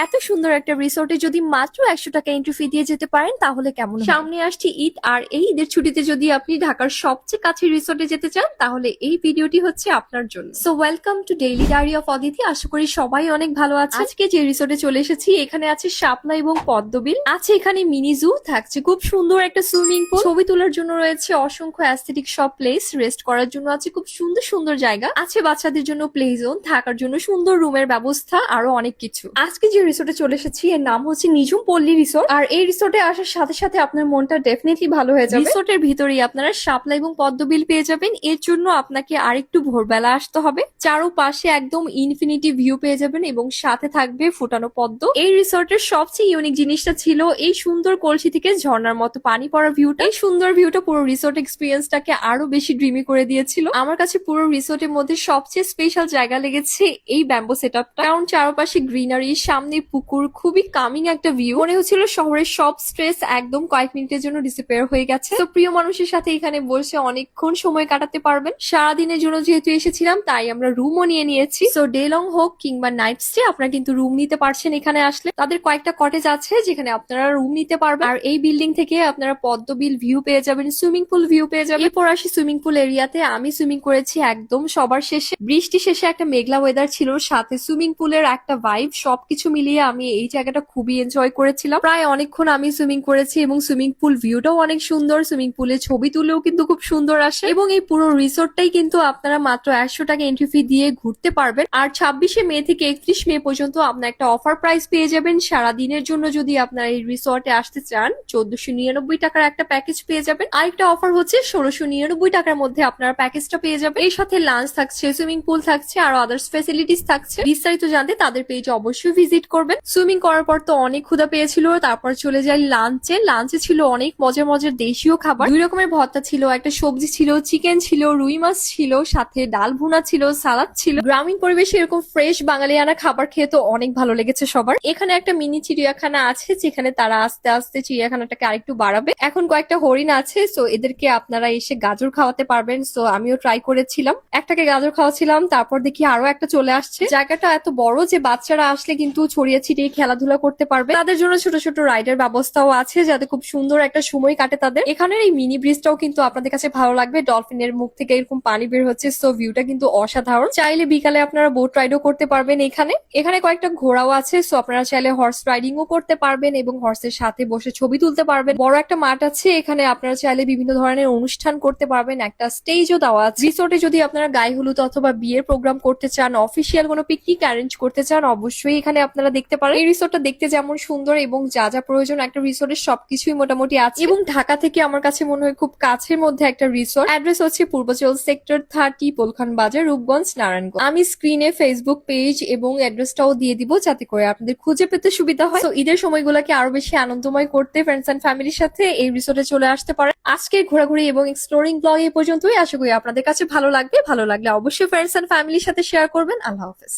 এত সুন্দর একটা রিসোর্টে যদি মাত্র 100 টাকা এন্ট্রি ফি দিয়ে যেতে পারেন তাহলে কেমন হয়? সামনে আসছে ঈদ, আর এই ঈদের ছুটিতে যদি আপনি ঢাকার সবচেয়ে কাছের রিসোর্টে যেতে চান তাহলে এই ভিডিওটি হচ্ছে আপনার জন্য। So welcome to daily diary of Aditi. আশা করি সবাই অনেক ভালো আছে। আজকে যে রিসোর্টে চলে এসেছি এখানে আছে শাপলা এবং পদ্মবিল, আছে এখানে মিনি জু, থাকছে খুব সুন্দর একটা সুইমিং পুল, ছবি তোলার জন্য রয়েছে অসংখ্য অ্যাস্থেটিক সব প্লেস, রেস্ট করার জন্য আছে খুব সুন্দর সুন্দর জায়গা, আছে বাচ্চাদের জন্য প্লে জোন, থাকার জন্য সুন্দর রুমের ব্যবস্থা, আরো অনেক কিছু। আজকে যে রিসোর্টে চলে এসেছি এর নাম হচ্ছে নিঝুম পল্লী রিসোর্ট, আর এই রিসোর্টে আসার সাথে সাথে আপনার মনটা ডেফিনেটলি ভালো হয়ে যাবে। রিসোর্টের ভিতরেই আপনারা শাপলা এবং পদ্মবিল পেয়ে যাবেন। এর জন্য আপনাকে আরেকটু ভোরবেলা আসতে হবে। চারোপাশে একদম ইনফিনিটি ভিউ পেয়ে যাবেন এবং সাথে থাকবে ফুটানো পদ্ম। এই রিসোর্টের সবচেয়ে ইউনিক জিনিসটা ছিল এই সুন্দর কলসি থেকে ঝর্ণার মতো পানি পড়া ভিউটা। এই সুন্দর ভিউটা পুরো রিসোর্ট এক্সপিরিয়েন্সটাকে আরো বেশি ড্রিমি করে দিয়েছিল। আমার কাছে পুরো রিসোর্টের মধ্যে সবচেয়ে স্পেশাল জায়গা লেগেছে এই ব্যাম্বো সেটআপটা, কারণ চারপাশে গ্রিনারি, সামনে পুকুর, খুবই কামিং একটা ভিউ। মনে হচ্ছিল শহরের সব স্ট্রেস একদম কয়েক মিনিটের জন্য ডিসঅ্যাপিয়ার হয়ে গেছে। তো প্রিয় মানুষের সাথে এখানে বসে অনেকক্ষণ সময় কাটাতে পারবেন। সারাদিনের জন্য যেহেতু এসেছিলাম তাই আমরা রুমও নিয়ে নিয়েছি। সো ডে লং হোক কিংবা নাইট স্টে আপনারা কিন্তু রুম নিতে পারছেন এখানে আসলে। তাদের কয়েকটা কটেজ আছে যেখানে আপনারা রুম নিতে পারবেন। আর এই বিল্ডিং থেকে আপনারা পদ্মবিল ভিউ পেয়ে যাবেন, সুইমিং পুল ভিউ পেয়ে যাবেন। এরপর আসি সুইমিং পুল এরিয়াতে। আমি সুইমিং করেছি একদম সবার শেষে। বৃষ্টি শেষে একটা মেঘলা ওয়েদার ছিল, সাথে সুইমিং পুলের একটা ভাইব, সবকিছু মিলিয়ে আমি এই জায়গাটা খুবই এনজয় করেছিলাম। প্রায় অনেকক্ষণ আমি সুইমিং করেছি এবং সুইমিং পুল ভিউটাও অনেক সুন্দর। সুইমিং পুলে ছবি তুলেও কিন্তু খুব সুন্দর আসে এবং এই পুরো রিসোর্টটাই কিন্তু আপনারা মাত্র 100 টাকা এন্ট্রি ফি দিয়ে ঘুরতে পারবেন। আর 26শে মে থেকে 31 মে পর্যন্ত আপনার একটা অফার প্রাইস পেয়ে যাবেন। সারা দিনের জন্য যদি আপনারা এই রিসোর্টে আসতে চান 1499 টাকার একটা প্যাকেজ পেয়ে যাবেন। আরেকটা অফার হচ্ছে 1699 টাকার মধ্যে আপনারা প্যাকেজটা পেয়ে যাবেন। এর সাথে লাঞ্চ থাকছে, সুইমিং পুল থাকছে, আর আদার্স ফ্যাসিলিটিস থাকছে। বিস্তারিত জানতে তাদের পেজে অবশ্যই ভিজিট করবেন। সুইমিং করার পর তো অনেক ক্ষুধা পেয়েছিল, তারপর চলে যাই লাঞ্চে। লাঞ্চে ছিল অনেক মজার মজার দেশীয় খাবার। 2 রকমের ভর্তা ছিল, একটা সবজি ছিল, চিকেন ছিল, রুই মাছ ছিল, সাথে ডাল ভুনা ছিল, সালাদ ছিল। গ্রামীণ পরিবেশে এরকম ফ্রেশ বাঙালিয়ানা খাবার খেয়ে তো অনেক ভালো লেগেছে সবার। এখানে একটা মিনি চিড়িয়াখানা আছে যেখানে তারা আস্তে আস্তে চিড়িয়াখানাটাকে আরেকটু বাড়াবে। এখন কয়েকটা হরিণ আছে, সো এদেরকে আপনারা এসে গাজর খাওয়াতে পারবেন। সো আমিও ট্রাই করেছিলাম, একটাকে গাজর খাওয়াছিলাম, তারপর দেখি আরো একটা চলে আসছে। জায়গাটা এত বড় যে বাচ্চারা আসলে কিন্তু ছড়িয়ে ছিটিয়ে খেলাধুলা করতে পারবে। তাদের জন্য ছোট ছোট রাইডের ব্যবস্থাও আছে যাতে খুব সুন্দর একটা সময় কাটে তাদের। এখানের এই মিনি ব্রিজটাও কিন্তু আপনাদের কাছে ভালো লাগবে। ডলফিনের মুখ থেকে এরকম পানি বের হচ্ছে, সো ভিউটা কিন্তু অসাধারণ। চাইলে বিকালে আপনারা বোট রাইডও করতে পারবেন। এখানে কয়েকটা ঘোড়াও আছে, সো আপনারা চাইলে হর্স রাইডিংও করতে পারবেন এবং হর্সের সাথে বসে ছবি তুলতে পারবেন। বড় একটা মাঠ আছে, এখানে আপনারা চাইলে বিভিন্ন ধরনের অনুষ্ঠান করতে পারবেন। একটা স্টেজও দেওয়া আছে। রিসোর্টে যদি আপনারা গায়ে হলুদ অথবা বিয়ের প্রোগ্রাম করতে চান, অফিসিয়াল কোনো পিকনিক অ্যারেঞ্জ করতে চান, অবশ্যই এখানে আপনারা দেখতে পারেন। এই রিসোর্টটা দেখতে যেমন সুন্দর এবং যা যা প্রয়োজন একটা রিসোর্টের সবকিছুই মোটামুটি আছে এবং ঢাকা থেকে আমার কাছে মনে হয় খুব কাছের মধ্যে একটা রিসোর্ট। অ্যাড্রেস হচ্ছে পূর্বাচল সেক্টর 30, পোলখান বাজার, রূপগঞ্জ, নারায়ণগঞ্জ। আমি স্ক্রিনে ফেসবুক পেজ এবং অ্যাড্রেসটাও দিয়ে দিব যাতে করে আপনাদের খুঁজে পেতে সুবিধা হয়। তো ঈদের সময়গুলোকে আরো বেশি আনন্দময় করতে ফ্রেন্ডস এন্ড ফ্যামিলির সাথে এই রিসোর্টে চলে আসতে পারেন। আজকের ঘোরাঘুরি এবং এক্সপ্লোরিং ব্লগ এই পর্যন্তই। আশা করি আপনাদের কাছে ভালো লাগবে। ভালো লাগলে অবশ্যই ফ্রেন্ডস এন্ড ফ্যামিলির সাথে শেয়ার করবেন। আল্লাহ হাফেজ।